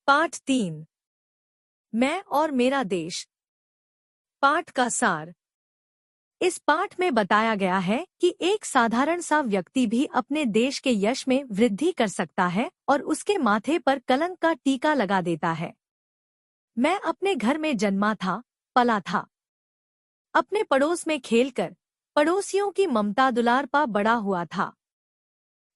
पाठ 3। मैं और मेरा देश। पाठ का सार। इस पाठ में बताया गया है कि एक साधारण सा व्यक्ति भी अपने देश के यश में वृद्धि कर सकता है और उसके माथे पर कलंक का टीका लगा देता है। मैं अपने घर में जन्मा था, पला था। अपने पड़ोस में खेलकर पड़ोसियों की ममता दुलार पा बड़ा हुआ था।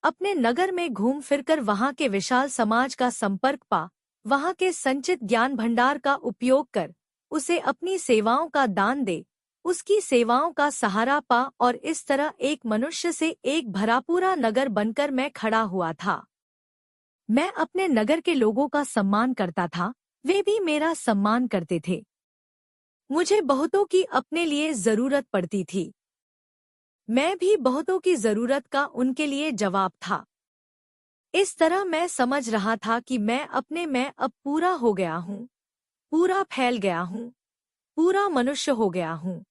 अपने नगर में घूम फिरकर वहां के विशाल समाज का संपर्क पा, वहां के संचित ज्ञान भंडार का उपयोग कर उसे अपनी सेवाओं का दान दे, उसकी सेवाओं का सहारा पा और इस तरह एक मनुष्य से एक भरापूरा नगर बनकर मैं खड़ा हुआ था। मैं अपने नगर के लोगों का सम्मान करता था, वे भी मेरा सम्मान करते थे। मुझे बहुतों की अपने लिए जरूरत पड़ती थी, मैं भी बहुतों की जरूरत का उनके लिए जवाब था। इस तरह मैं समझ रहा था कि मैं अब पूरा हो गया हूँ, पूरा फैल गया हूँ, पूरा मनुष्य हो गया हूँ।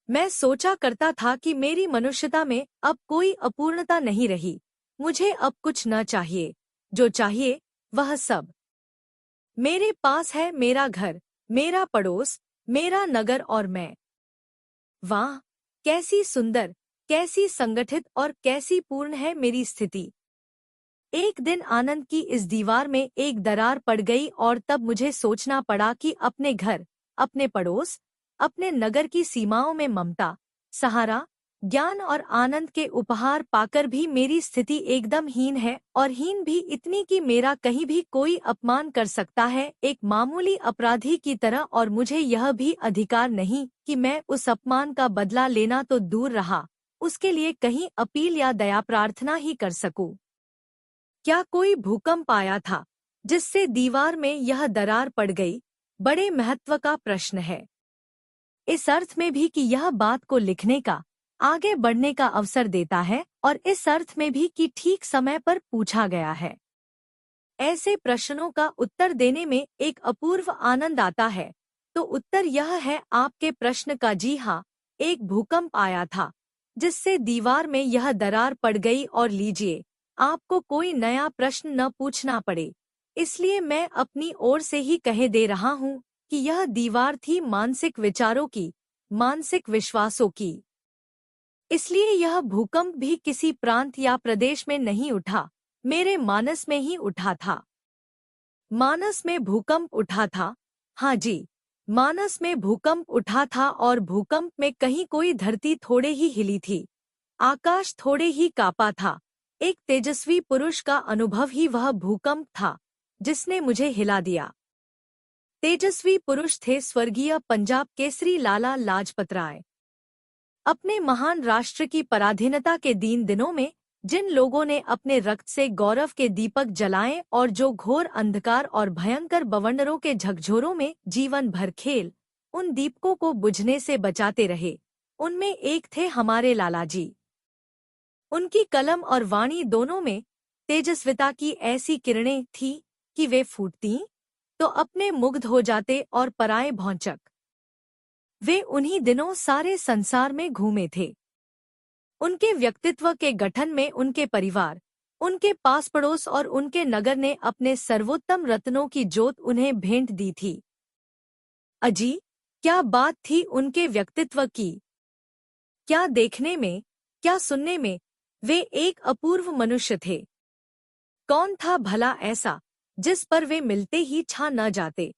मैं सोचा करता था कि मेरी मनुष्यता में अब कोई अपूर्णता नहीं रही, मुझे अब कुछ न चाहिए, जो चाहिए वह सब मेरे पास है। मेरा घर, मेरा पड़ोस, मेरा नगर और मैं। वाह, कैसी सुंदर, कैसी संगठित और कैसी पूर्ण है मेरी स्थिति। एक दिन आनंद की इस दीवार में एक दरार पड़ गई और तब मुझे सोचना पड़ा कि अपने घर, अपने पड़ोस, अपने नगर की सीमाओं में ममता, सहारा, ज्ञान और आनंद के उपहार पाकर भी मेरी स्थिति एकदम हीन है, और हीन भी इतनी कि मेरा कहीं भी कोई अपमान कर सकता है एक मामूली अपराधी की तरह, और मुझे यह भी अधिकार नहीं कि मैं उस अपमान का बदला लेना तो दूर रहा, उसके लिए कहीं अपील या दया प्रार्थना ही कर सकूं। क्या कोई भूकंप आया था जिससे दीवार में यह दरार पड़ गई? बड़े महत्व का प्रश्न है। इस अर्थ में भी कि यह बात को लिखने का, आगे बढ़ने का अवसर देता है, और इस अर्थ में भी कि ठीक समय पर पूछा गया है। ऐसे प्रश्नों का उत्तर देने में एक अपूर्व आनंद आता है। तो उत्तर यह है आपके प्रश्न का, जी हाँ, एक भूकंप आया था जिससे दीवार में यह दरार पड़ गई, और लीजिए, आपको कोई नया प्रश्न न पूछना पड़े, इसलिए मैं अपनी ओर से ही कहे दे रहा हूँ कि यह दीवार थी मानसिक विचारों की, मानसिक विश्वासों की। इसलिए यह भूकंप भी किसी प्रांत या प्रदेश में नहीं उठा, मेरे मानस में ही उठा था। मानस में भूकंप उठा था, हाँ जी, मानस में भूकंप उठा था, और भूकंप में कहीं कोई धरती थोड़े ही हिली थी, आकाश थोड़े ही कांपा था। एक तेजस्वी पुरुष का अनुभव ही वह भूकंप था जिसने मुझे हिला दिया। तेजस्वी पुरुष थे स्वर्गीय पंजाब केसरी लाला लाजपत राय। अपने महान राष्ट्र की पराधीनता के दीन दिनों में जिन लोगों ने अपने रक्त से गौरव के दीपक जलाए और जो घोर अंधकार और भयंकर बवंडरों के झकझोरों में जीवन भर खेल उन दीपकों को बुझने से बचाते रहे, उनमें एक थे हमारे लालाजी। उनकी कलम और वाणी दोनों में तेजस्विता की ऐसी किरणें थी कि वे फूटती तो अपने मुग्ध हो जाते और पराए भौंचक। वे उन्हीं दिनों सारे संसार में घूमे थे। उनके व्यक्तित्व के गठन में उनके परिवार, उनके पास पड़ोस और उनके नगर ने अपने सर्वोत्तम रत्नों की जोत उन्हें भेंट दी थी। अजी, क्या बात थी उनके व्यक्तित्व की! क्या देखने में, क्या सुनने में वे एक अपूर्व मनुष्य थे। कौन था भला ऐसा जिस पर वे मिलते ही छा न जाते।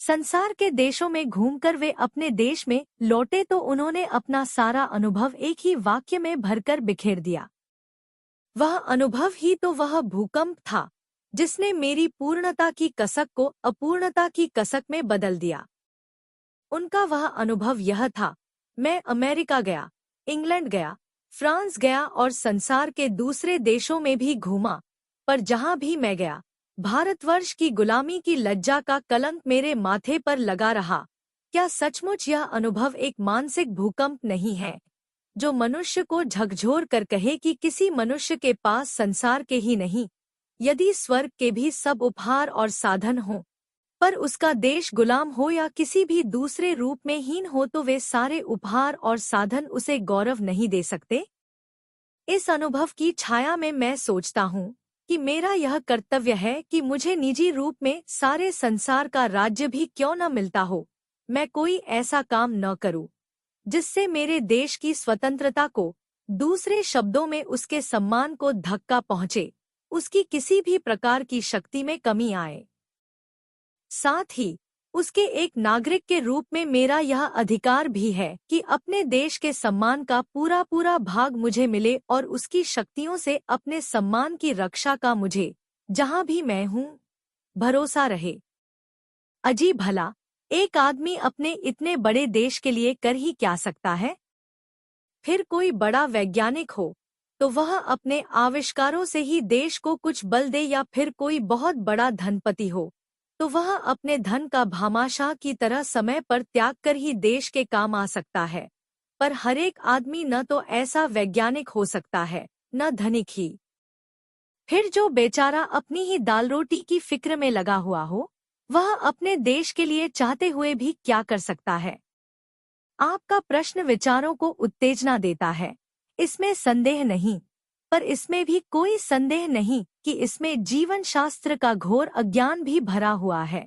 संसार के देशों में घूमकर वे अपने देश में लौटे तो उन्होंने अपना सारा अनुभव एक ही वाक्य में भरकर बिखेर दिया। वह अनुभव ही तो वह भूकंप था जिसने मेरी पूर्णता की कसक को अपूर्णता की कसक में बदल दिया। उनका वह अनुभव यह था, मैं अमेरिका गया, इंग्लैंड गया, फ्रांस गया और संसार के दूसरे देशों में भी घूमा, पर जहां भी मैं गया, भारतवर्ष की गुलामी की लज्जा का कलंक मेरे माथे पर लगा रहा। क्या सचमुच यह अनुभव एक मानसिक भूकंप नहीं है, जो मनुष्य को झकझोर कर कहे कि किसी मनुष्य के पास संसार के ही नहीं, यदि स्वर्ग के भी सब उपहार और साधन हों, पर उसका देश गुलाम हो या किसी भी दूसरे रूप में हीन हो, तो वे सारे उपहार और साधन उसे गौरव नहीं दे सकते। इस अनुभव की छाया में मैं सोचता हूँ कि मेरा यह कर्तव्य है कि मुझे निजी रूप में सारे संसार का राज्य भी क्यों न मिलता हो, मैं कोई ऐसा काम न करूं जिससे मेरे देश की स्वतंत्रता को, दूसरे शब्दों में उसके सम्मान को धक्का पहुंचे, उसकी किसी भी प्रकार की शक्ति में कमी आए। साथ ही उसके एक नागरिक के रूप में मेरा यह अधिकार भी है कि अपने देश के सम्मान का पूरा पूरा भाग मुझे मिले और उसकी शक्तियों से अपने सम्मान की रक्षा का मुझे, जहां भी मैं हूं, भरोसा रहे। अजी भला, एक आदमी अपने इतने बड़े देश के लिए कर ही क्या सकता है? फिर कोई बड़ा वैज्ञानिक हो तो वह अपने आविष्कारों से ही देश को कुछ बल दे, या फिर कोई बहुत बड़ा धनपति हो तो वह अपने धन का भामाशाह की तरह समय पर त्याग कर ही देश के काम आ सकता है। पर हर एक आदमी न तो ऐसा वैज्ञानिक हो सकता है, न धनिक ही। फिर जो बेचारा अपनी ही दाल रोटी की फिक्र में लगा हुआ हो, वह अपने देश के लिए चाहते हुए भी क्या कर सकता है? आपका प्रश्न विचारों को उत्तेजना देता है, इसमें संदेह नहीं, पर इसमें भी कोई संदेह नहीं कि इसमें जीवन शास्त्र का घोर अज्ञान भी भरा हुआ है।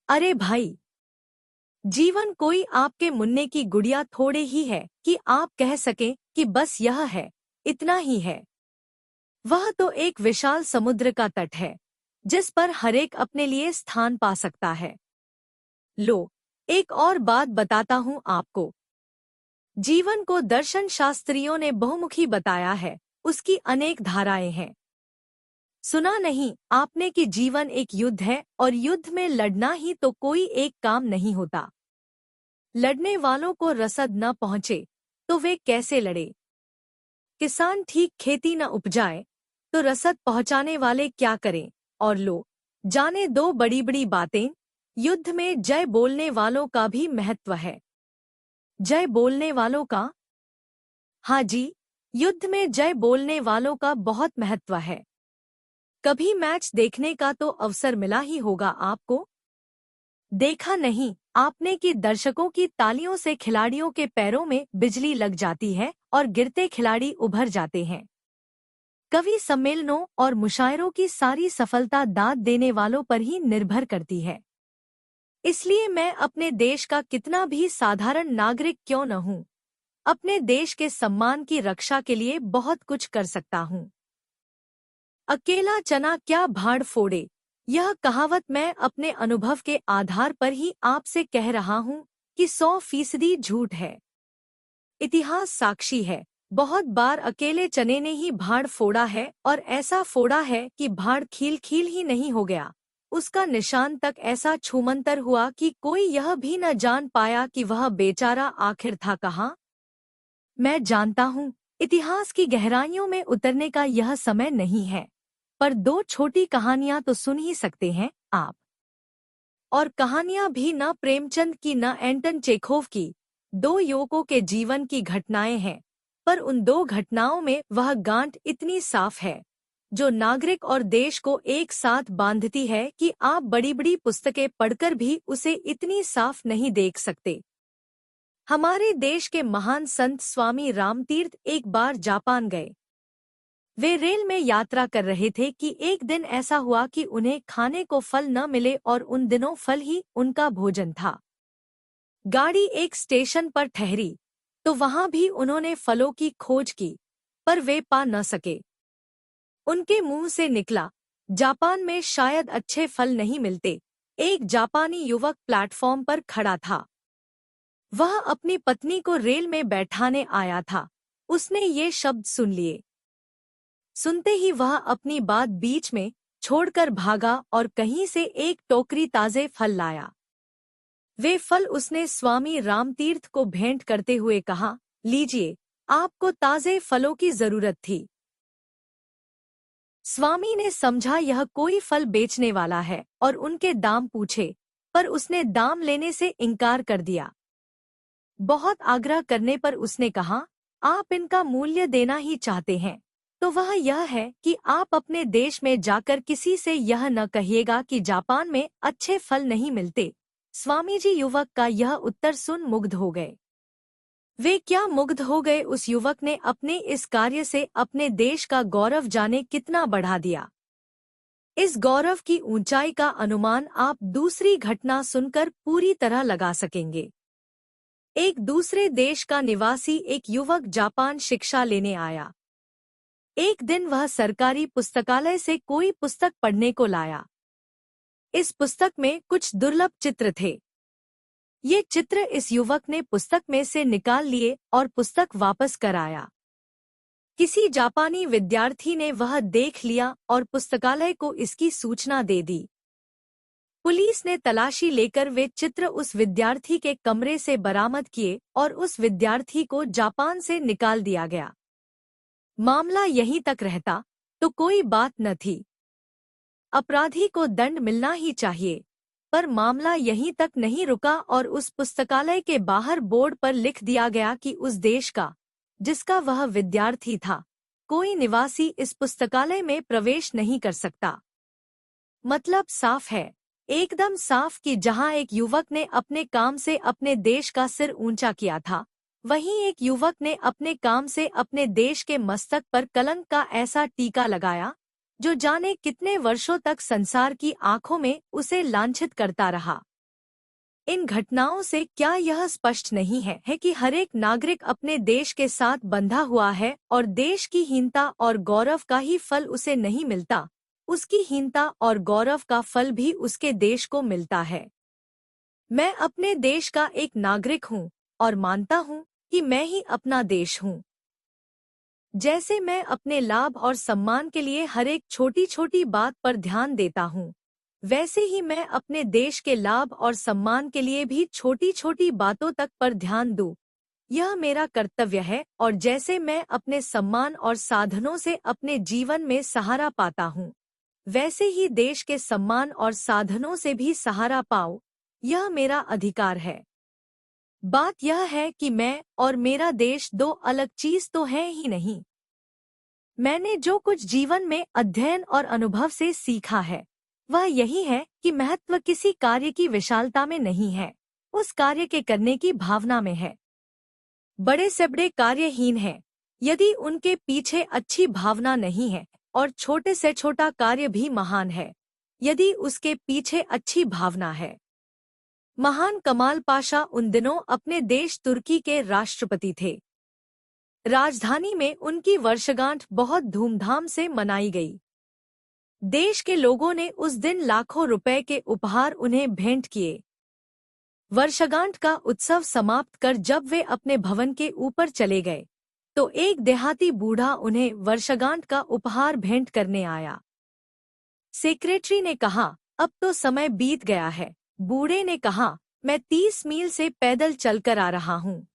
अरे भाई, जीवन कोई आपके मुन्ने की गुड़िया थोड़े ही है कि आप कह सकें कि बस यह है, इतना ही है। वह तो एक विशाल समुद्र का तट है जिस पर हरेक अपने लिए स्थान पा सकता है। लो, एक और बात बताता हूँ आपको। जीवन को दर्शन शास्त्रियों ने बहुमुखी बताया है, उसकी अनेक धाराएं हैं। सुना नहीं आपने कि जीवन एक युद्ध है और युद्ध में लड़ना ही तो कोई एक काम नहीं होता। लड़ने वालों को रसद न पहुंचे तो वे कैसे लड़े? किसान ठीक खेती न उपजाए तो रसद पहुंचाने वाले क्या करें? और लो, जाने दो बड़ी बड़ी बातें, युद्ध में जय बोलने वालों का भी महत्व है। जय बोलने वालों का? हाँ जी, युद्ध में जय बोलने वालों का बहुत महत्व है। कभी मैच देखने का तो अवसर मिला ही होगा आपको। देखा नहीं आपने कि दर्शकों की तालियों से खिलाड़ियों के पैरों में बिजली लग जाती है और गिरते खिलाड़ी उभर जाते हैं। कवि सम्मेलनों और मुशायरों की सारी सफलता दाद देने वालों पर ही निर्भर करती है। इसलिए मैं अपने देश का कितना भी साधारण नागरिक क्यों न हूँ, अपने देश के सम्मान की रक्षा के लिए बहुत कुछ कर सकता हूँ। अकेला चना क्या भाड़ फोड़े, यह कहावत मैं अपने अनुभव के आधार पर ही आपसे कह रहा हूँ कि 100% झूठ है। इतिहास साक्षी है, बहुत बार अकेले चने ने ही भाड़ फोड़ा है, और ऐसा फोड़ा है कि भाड़ खील खील ही नहीं हो गया, उसका निशान तक ऐसा छूमंतर हुआ कि कोई यह भी न जान पाया कि वह बेचारा आखिर था कहाँ। मैं जानता हूँ इतिहास की गहराइयों में उतरने का यह समय नहीं है, पर दो छोटी कहानियां तो सुन ही सकते हैं आप। और कहानियां भी न प्रेमचंद की न एंटन चेखोव की, दो युवकों के जीवन की घटनाएं हैं, पर उन दो घटनाओं में वह गांठ इतनी साफ है जो नागरिक और देश को एक साथ बांधती है कि आप बड़ी बड़ी पुस्तकें पढ़कर भी उसे इतनी साफ नहीं देख सकते। हमारे देश के महान संत स्वामी रामतीर्थ एक बार जापान गए। वे रेल में यात्रा कर रहे थे कि एक दिन ऐसा हुआ कि उन्हें खाने को फल न मिले, और उन दिनों फल ही उनका भोजन था। गाड़ी एक स्टेशन पर ठहरी तो वहां भी उन्होंने फलों की खोज की, पर वे पा न सके। उनके मुंह से निकला, जापान में शायद अच्छे फल नहीं मिलते। एक जापानी युवक प्लेटफॉर्म पर खड़ा था। वह अपनी पत्नी को रेल में बैठाने आया था। उसने ये शब्द सुन लिए। सुनते ही वह अपनी बात बीच में छोड़कर भागा और कहीं से एक टोकरी ताजे फल लाया। वे फल उसने स्वामी रामतीर्थ को भेंट करते हुए कहा, लीजिए, आपको ताजे फलों की जरूरत थी। स्वामी ने समझा यह कोई फल बेचने वाला है और उनके दाम पूछे, पर उसने दाम लेने से इनकार कर दिया। बहुत आग्रह करने पर उसने कहा, आप इनका मूल्य देना ही चाहते हैं तो वह यह है कि आप अपने देश में जाकर किसी से यह न कहिएगा कि जापान में अच्छे फल नहीं मिलते। स्वामी जी युवक का यह उत्तर सुन मुग्ध हो गए। वे क्या मुग्ध हो गए। उस युवक ने अपने इस कार्य से अपने देश का गौरव जाने कितना बढ़ा दिया। इस गौरव की ऊंचाई का अनुमान आप दूसरी घटना सुनकर पूरी तरह लगा सकेंगे। एक दूसरे देश का निवासी एक युवक जापान शिक्षा लेने आया। एक दिन वह सरकारी पुस्तकालय से कोई पुस्तक पढ़ने को लाया। इस पुस्तक में कुछ दुर्लभ चित्र थे। ये चित्र इस युवक ने पुस्तक में से निकाल लिए और पुस्तक वापस कर आया। किसी जापानी विद्यार्थी ने वह देख लिया और पुस्तकालय को इसकी सूचना दे दी। पुलिस ने तलाशी लेकर वे चित्र उस विद्यार्थी के कमरे से बरामद किए और उस विद्यार्थी को जापान से निकाल दिया गया। मामला यहीं तक रहता तो कोई बात न थी। अपराधी को दंड मिलना ही चाहिए, पर मामला यहीं तक नहीं रुका और उस पुस्तकालय के बाहर बोर्ड पर लिख दिया गया कि उस देश का, जिसका वह विद्यार्थी था, कोई निवासी इस पुस्तकालय में प्रवेश नहीं कर सकता। मतलब साफ है, एकदम साफ कि जहां एक युवक ने अपने काम से अपने देश का सिर ऊंचा किया था, वहीं एक युवक ने अपने काम से अपने देश के मस्तक पर कलंक का ऐसा टीका लगाया जो जाने कितने वर्षों तक संसार की आंखों में उसे लांछित करता रहा। इन घटनाओं से क्या यह स्पष्ट नहीं है कि हर एक नागरिक अपने देश के साथ बंधा हुआ है और देश की हीनता और गौरव का ही फल उसे नहीं मिलता, उसकी हीनता और गौरव का फल भी उसके देश को मिलता है। मैं अपने देश का एक नागरिक हूँ और मानता हूँ कि मैं ही अपना देश हूँ। जैसे मैं अपने लाभ और सम्मान के लिए हर एक छोटी छोटी बात पर ध्यान देता हूँ, वैसे ही मैं अपने देश के लाभ और सम्मान के लिए भी छोटी छोटी बातों तक पर ध्यान दूँ। यह मेरा कर्तव्य है और जैसे मैं अपने सम्मान और साधनों से अपने जीवन में सहारा पाता हूँ, वैसे ही देश के सम्मान और साधनों से भी सहारा पाऊँ। यह मेरा अधिकार है। बात यह है कि मैं और मेरा देश दो अलग चीज तो है ही नहीं। मैंने जो कुछ जीवन में अध्ययन और अनुभव से सीखा है, वह यही है कि महत्व किसी कार्य की विशालता में नहीं है, उस कार्य के करने की भावना में है। बड़े से बड़े कार्यहीन हैं, यदि उनके पीछे अच्छी भावना नहीं है, और छोटे से छोटा कार्य भी महान है, यदि उसके पीछे अच्छी भावना है। महान कमाल पाशा उन दिनों अपने देश तुर्की के राष्ट्रपति थे। राजधानी में उनकी वर्षगांठ बहुत धूमधाम से मनाई गई। देश के लोगों ने उस दिन लाखों रुपए के उपहार उन्हें भेंट किए। वर्षगांठ का उत्सव समाप्त कर जब वे अपने भवन के ऊपर चले गए, तो एक देहाती बूढ़ा उन्हें वर्षगांठ का उपहार भेंट करने आया। सेक्रेटरी ने कहा, अब तो समय बीत गया है। बूढ़े ने कहा, मैं 30 मील से पैदल चलकर आ रहा हूँ,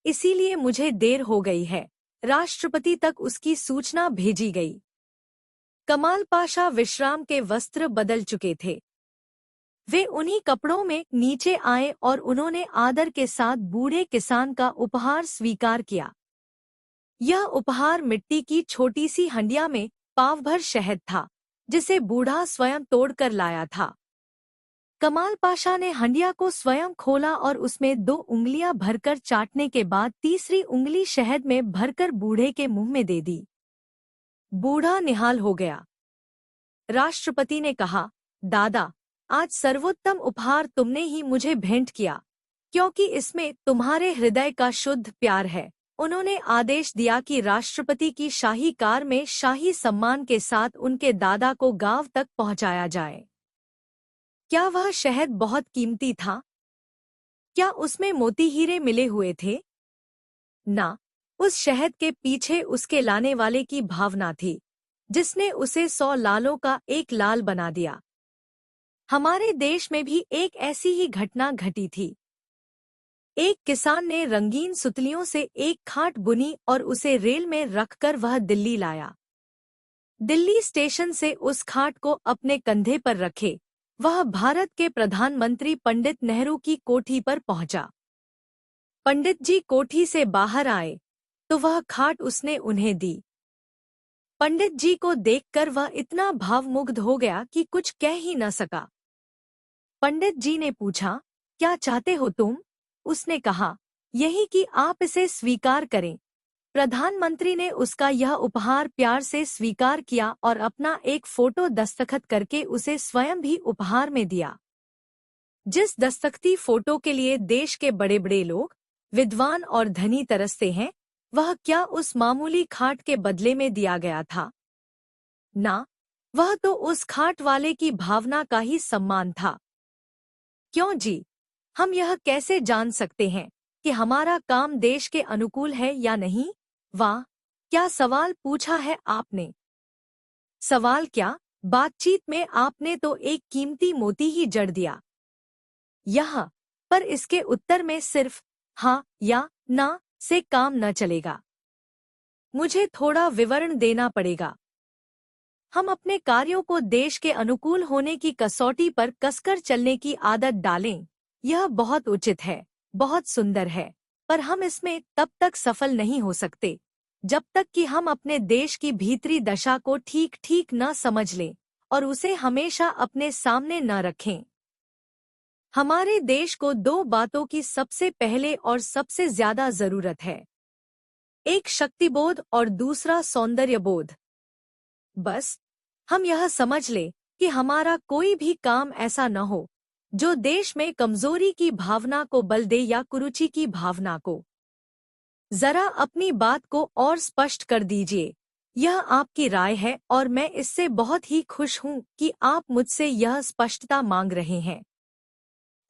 इसीलिए मुझे देर हो गई है। राष्ट्रपति तक उसकी सूचना भेजी गई। कमाल पाशा विश्राम के वस्त्र बदल चुके थे। वे उन्हीं कपड़ों में नीचे आए और उन्होंने आदर के साथ बूढ़े किसान का उपहार स्वीकार किया। यह उपहार मिट्टी की छोटी सी हंडिया में पाव भर शहद था, जिसे बूढ़ा स्वयं तोड़कर लाया था। कमाल पाशा ने हंडिया को स्वयं खोला और उसमें 2 उंगलियां भरकर चाटने के बाद तीसरी उंगली शहद में भरकर बूढ़े के मुंह में दे दी। बूढ़ा निहाल हो गया। राष्ट्रपति ने कहा, दादा, आज सर्वोत्तम उपहार तुमने ही मुझे भेंट किया, क्योंकि इसमें तुम्हारे हृदय का शुद्ध प्यार है। उन्होंने आदेश दिया कि राष्ट्रपति की शाही कार में शाही सम्मान के साथ उनके दादा को गांव तक पहुंचाया जाए। क्या वह शहद बहुत कीमती था? क्या उसमें मोती हीरे मिले हुए थे? ना, उस शहद के पीछे उसके लाने वाले की भावना थी, जिसने उसे 100 लालों का एक लाल बना दिया। हमारे देश में भी एक ऐसी ही घटना घटी थी। एक किसान ने रंगीन सुतलियों से एक खाट बुनी और उसे रेल में रखकर वह दिल्ली लाया। दिल्ली स्टेशन से उस खाट को अपने कंधे पर रखे वह भारत के प्रधानमंत्री पंडित नेहरू की कोठी पर पहुंचा। पंडित जी कोठी से बाहर आए तो वह खाट उसने उन्हें दी। पंडित जी को देखकर वह इतना भावमुग्ध हो गया कि कुछ कह ही न सका। पंडित जी ने पूछा, क्या चाहते हो तुम? उसने कहा, यही कि आप इसे स्वीकार करें। प्रधानमंत्री ने उसका यह उपहार प्यार से स्वीकार किया और अपना एक फोटो दस्तखत करके उसे स्वयं भी उपहार में दिया। जिस दस्तखती फोटो के लिए देश के बड़े बड़े लोग, विद्वान और धनी तरसते हैं, वह क्या उस मामूली खाट के बदले में दिया गया था? ना, वह तो उस खाट वाले की भावना का ही सम्मान था। क्यों जी? हम यह कैसे जान सकते हैं कि हमारा काम देश के अनुकूल है या नहीं? वाह, क्या सवाल पूछा है आपने। सवाल क्या, बातचीत में आपने तो एक कीमती मोती ही जड़ दिया। यह, पर इसके उत्तर में सिर्फ हाँ या ना से काम न चलेगा। मुझे थोड़ा विवरण देना पड़ेगा। हम अपने कार्यों को देश के अनुकूल होने की कसौटी पर कसकर चलने की आदत डालें। यह बहुत उचित है, बहुत सुंदर है, पर हम इसमें तब तक सफल नहीं हो सकते जब तक कि हम अपने देश की भीतरी दशा को ठीक ठीक न समझ लें और उसे हमेशा अपने सामने न रखें। हमारे देश को दो बातों की सबसे पहले और सबसे ज्यादा जरूरत है, एक शक्तिबोध और दूसरा सौंदर्यबोध। बस हम यह समझ ले कि हमारा कोई भी काम ऐसा न हो जो देश में कमजोरी की भावना को बल दे या कुरुचि की भावना को। जरा अपनी बात को और स्पष्ट कर दीजिए। यह आपकी राय है और मैं इससे बहुत ही खुश हूं कि आप मुझसे यह स्पष्टता मांग रहे हैं।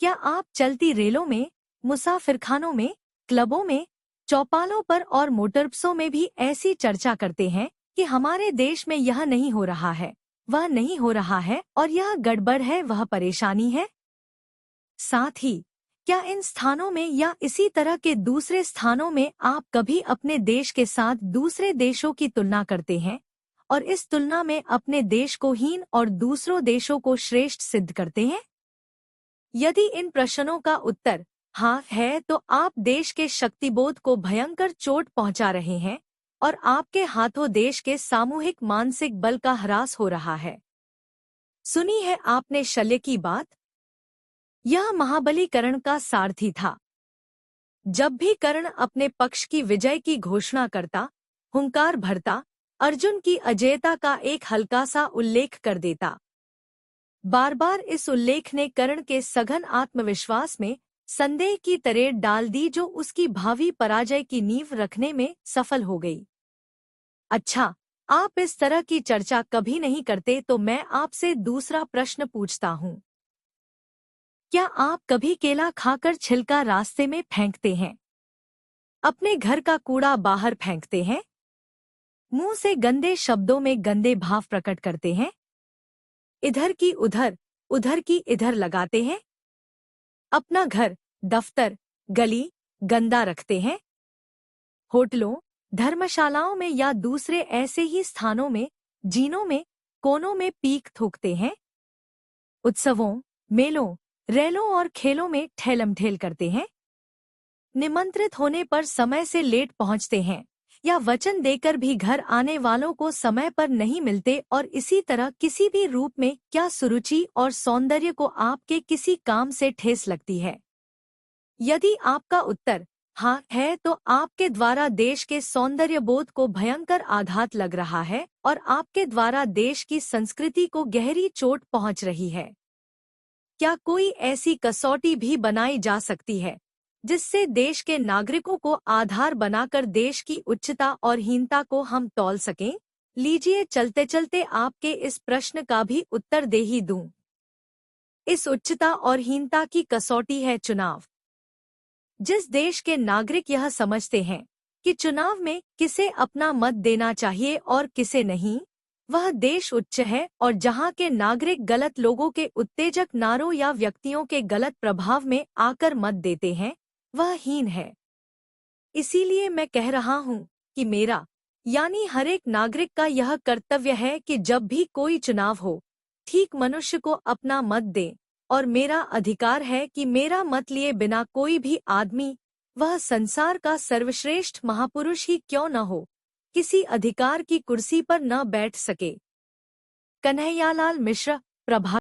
क्या आप चलती रेलों में, मुसाफिरखानों में, क्लबों में, चौपालों पर और मोटरबसों में भी ऐसी चर्चा करते हैं कि हमारे देश में यह नहीं हो रहा है, वह नहीं हो रहा है और यह गड़बड़ है, वह परेशानी है? साथ ही क्या इन स्थानों में या इसी तरह के दूसरे स्थानों में आप कभी अपने देश के साथ दूसरे देशों की तुलना करते हैं और इस तुलना में अपने देश को हीन और दूसरों देशों को श्रेष्ठ सिद्ध करते हैं? यदि इन प्रश्नों का उत्तर हाँ है तो आप देश के शक्तिबोध को भयंकर चोट पहुंचा रहे हैं और आपके हाथों देश के सामूहिक मानसिक बल का ह्रास हो रहा है। सुनी है आपने शल्य की बात? यह महाबली कर्ण का सारथी था। जब भी कर्ण अपने पक्ष की विजय की घोषणा करता, हुंकार भरता, अर्जुन की अजेयता का एक हल्का सा उल्लेख कर देता। बार बार इस उल्लेख ने कर्ण के सघन आत्मविश्वास में संदेह की तरेड़ डाल दी जो उसकी भावी पराजय की नींव रखने में सफल हो गई। अच्छा, आप इस तरह की चर्चा कभी नहीं करते तो मैं आपसे दूसरा प्रश्न पूछता हूँ। क्या आप कभी केला खाकर छिलका रास्ते में फेंकते हैं? अपने घर का कूड़ा बाहर फेंकते हैं? मुंह से गंदे शब्दों में गंदे भाव प्रकट करते हैं? इधर की उधर, उधर की इधर लगाते हैं? अपना घर, दफ्तर, गली गंदा रखते हैं? होटलों, धर्मशालाओं में या दूसरे ऐसे ही स्थानों में, जीनों में, कोनों में पीक थूकते हैं? उत्सवों, मेलों, रैलों और खेलों में ठेलमठेल करते हैं? निमंत्रित होने पर समय से लेट पहुंचते हैं या वचन देकर भी घर आने वालों को समय पर नहीं मिलते और इसी तरह किसी भी रूप में क्या सुरुचि और सौंदर्य को आपके किसी काम से ठेस लगती है? यदि आपका उत्तर हाँ है तो आपके द्वारा देश के सौंदर्य बोध को भयंकर आघात लग रहा है और आपके द्वारा देश की संस्कृति को गहरी चोट पहुंच रही है। क्या कोई ऐसी कसौटी भी बनाई जा सकती है जिससे देश के नागरिकों को आधार बनाकर देश की उच्चता और हीनता को हम तौल सकें? लीजिए चलते चलते आपके इस प्रश्न का भी उत्तर दे ही दूं। इस उच्चता और हीनता की कसौटी है चुनाव। जिस देश के नागरिक यह समझते हैं कि चुनाव में किसे अपना मत देना चाहिए और किसे नहीं, वह देश उच्च है और जहां के नागरिक गलत लोगों के उत्तेजक नारों या व्यक्तियों के गलत प्रभाव में आकर मत देते हैं, वह हीन है। इसीलिए मैं कह रहा हूँ कि मेरा यानी हर एक नागरिक का यह कर्तव्य है कि जब भी कोई चुनाव हो, ठीक मनुष्य को अपना मत दे और मेरा अधिकार है कि मेरा मत लिए बिना कोई भी आदमी, वह संसार का सर्वश्रेष्ठ महापुरुष ही क्यों न हो, किसी अधिकार की कुर्सी पर न बैठ सके। कन्हैयालाल मिश्र, प्रभा।